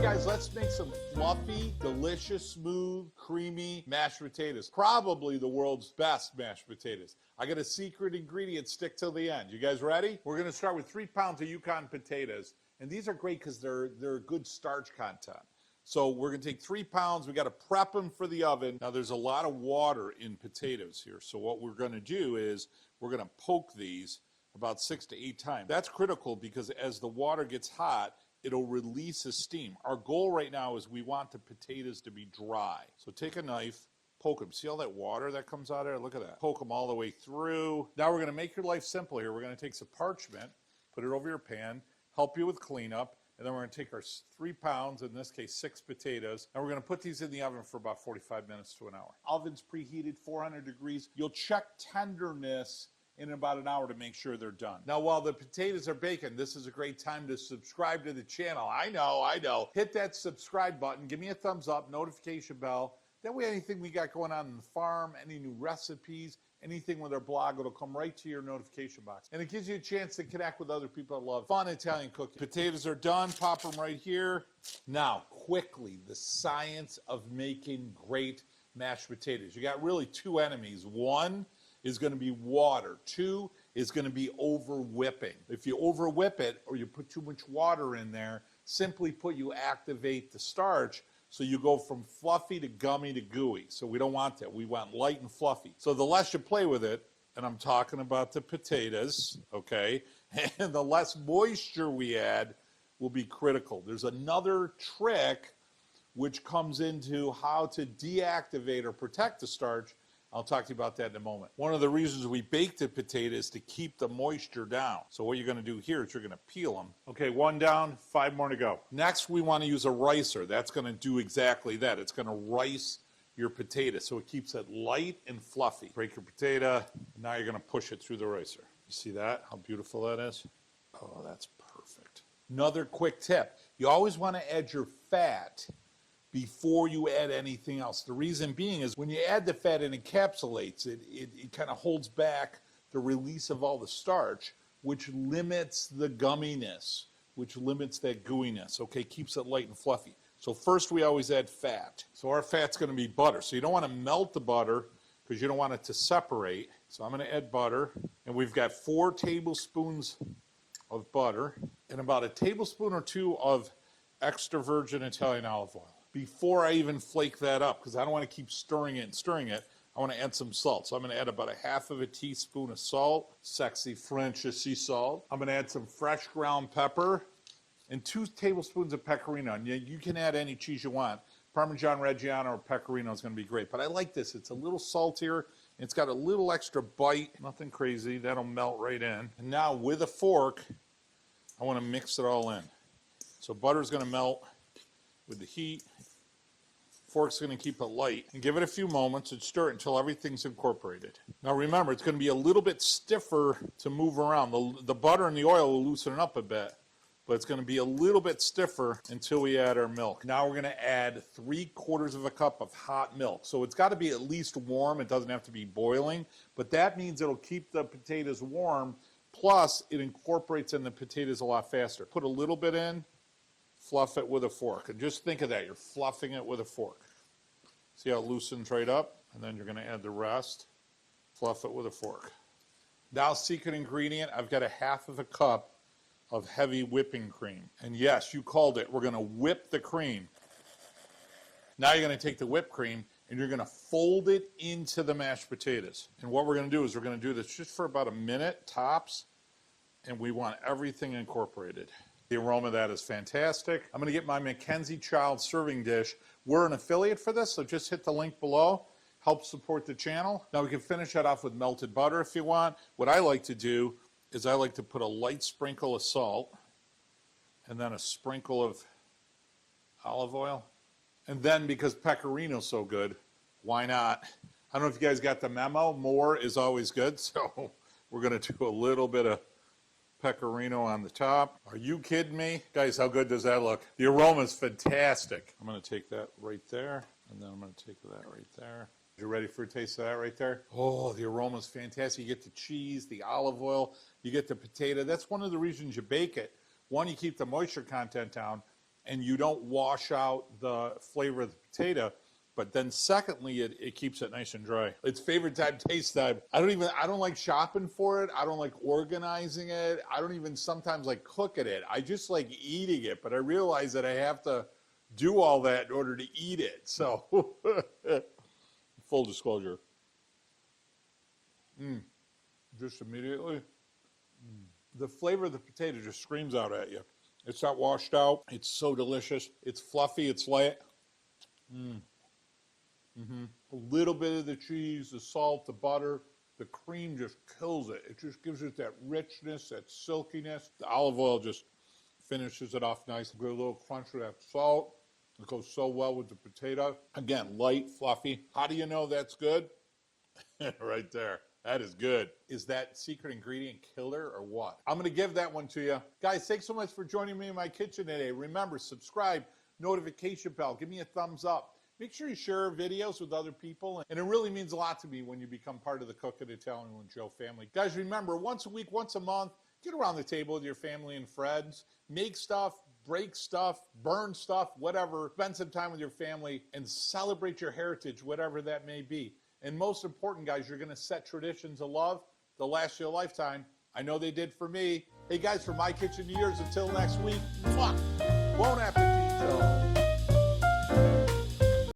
right, guys, let's make some fluffy, delicious, smooth, creamy mashed potatoes. Probably the world's best mashed potatoes. I got a secret ingredient, stick till the end. You guys ready? We're gonna start with 3 pounds of Yukon potatoes. And these are great because they're good starch content. So we're gonna take 3 pounds, we gotta prep them for the oven. Now there's a lot of water in potatoes here. So what we're gonna do is we're gonna poke these about 6 to 8 times. That's critical because as the water gets hot, it'll release the steam. Our goal right now is we want the potatoes to be dry. So take a knife, poke them. See all that water that comes out of there? Look at that. Poke them all the way through. Now we're gonna make your life simple here. We're gonna take some parchment, put it over your pan, help you with cleanup, and then we're gonna take our 3 pounds, in this case 6 potatoes, and we're gonna put these in the oven for about 45 minutes to an hour. Oven's preheated, 400 degrees. You'll check tenderness in about an hour to make sure they're done. Now, while the potatoes are baking, this is a great time to subscribe to the channel. I know. Hit that subscribe button, give me a thumbs up, notification bell. That way anything we got going on in the farm, any new recipes, anything with our blog, it'll come right to your notification box. And it gives you a chance to connect with other people that love fun Italian cooking. Potatoes are done, pop them right here. Now, quickly, the science of making great mashed potatoes. You got really 2 enemies. One is going to be water. 2 is going to be over whipping. If you over whip it or you put too much water in there, simply put, you activate the starch, so you go from fluffy to gummy to gooey. So we don't want that. We want light and fluffy. So the less you play with it, and I'm talking about the potatoes, okay, and the less moisture we add will be critical. There's another trick which comes into how to deactivate or protect the starch. I'll talk to you about that in a moment. One of the reasons we bake the potato is to keep the moisture down. So what you're gonna do here is you're gonna peel them. Okay, 1 down, 5 more to go. Next, we wanna use a ricer. That's gonna do exactly that. It's gonna rice your potato so it keeps it light and fluffy. Break your potato, now you're gonna push it through the ricer. You see that, how beautiful that is? Oh, that's perfect. Another quick tip, you always wanna add your fat before you add anything else. The reason being is when you add the fat, it encapsulates, it kind of holds back the release of all the starch, which limits the gumminess, which limits that gooiness, okay, keeps it light and fluffy. So first we always add fat. So our fat's gonna be butter. So you don't wanna melt the butter because you don't want it to separate. So I'm gonna add butter, and we've got 4 tablespoons of butter and about a tablespoon or 2 of extra virgin Italian olive oil. Before I even flake that up, because I don't want to keep stirring it, I want to add some salt. So I'm going to add about a half of a teaspoon of salt, sexy French sea salt. I'm going to add some fresh ground pepper and 2 tablespoons of pecorino. And you can add any cheese you want. Parmesan Reggiano or pecorino is going to be great. But I like this. It's a little saltier. It's got a little extra bite. Nothing crazy. That'll melt right in. And now with a fork, I want to mix it all in. So butter's going to melt with the heat. Fork's going to keep it light and give it a few moments and stir it until everything's incorporated. Now remember, it's going to be a little bit stiffer to move around. The butter and the oil will loosen it up a bit, but it's going to be a little bit stiffer until we add our milk. Now we're going to add 3/4 of a cup of hot milk. So it's got to be at least warm. It doesn't have to be boiling, but that means it'll keep the potatoes warm. Plus, it incorporates in the potatoes a lot faster. Put a little bit in. Fluff it with a fork. And just think of that, you're fluffing it with a fork. See how it loosens right up? And then you're gonna add the rest. Fluff it with a fork. Now, secret ingredient, I've got a half of a cup of heavy whipping cream. And yes, you called it, we're gonna whip the cream. Now you're gonna take the whipped cream and you're gonna fold it into the mashed potatoes. And what we're gonna do is we're gonna do this just for about a minute, tops, and we want everything incorporated. The aroma of that is fantastic. I'm gonna get my Mackenzie Child serving dish. We're an affiliate for this, so just hit the link below. Help support the channel. Now we can finish that off with melted butter if you want. What I like to do is I like to put a light sprinkle of salt and then a sprinkle of olive oil. And then because pecorino's so good, why not? I don't know if you guys got the memo. More is always good, so we're gonna do a little bit of pecorino on the top. Are you kidding me? Guys, how good does that look? The aroma is fantastic. I'm gonna take that right there, and then I'm gonna take that right there. You ready for a taste of that right there? Oh, the aroma is fantastic. You get the cheese, the olive oil, you get the potato. That's one of the reasons you bake it. One, you keep the moisture content down, and you don't wash out the flavor of the potato. But then secondly, it keeps it nice and dry. It's favorite time, taste time. I don't like shopping for it. I don't like organizing it. I don't even sometimes like cooking it. I just like eating it. But I realize that I have to do all that in order to eat it. So full disclosure. Just immediately. The flavor of the potato just screams out at you. It's not washed out. It's so delicious. It's fluffy. It's light. A little bit of the cheese, the salt, the butter, the cream just kills it. It just gives it that richness, that silkiness. The olive oil just finishes it off nice. Get a little crunch of that salt. It goes so well with the potato. Again, light, fluffy. How do you know that's good? Right there. That is good. Is that secret ingredient killer or what? I'm going to give that one to you. Guys, thanks so much for joining me in my kitchen today. Remember, subscribe, notification bell, give me a thumbs up. Make sure you share videos with other people. And it really means a lot to me when you become part of the Cooking Italian with Joe family. Guys, remember, once a week, once a month, get around the table with your family and friends. Make stuff, break stuff, burn stuff, whatever. Spend some time with your family and celebrate your heritage, whatever that may be. And most important, guys, you're going to set traditions of love that'll last you a lifetime. I know they did for me. Hey, guys, from my kitchen to yours, until next week, mwah, bon appetito.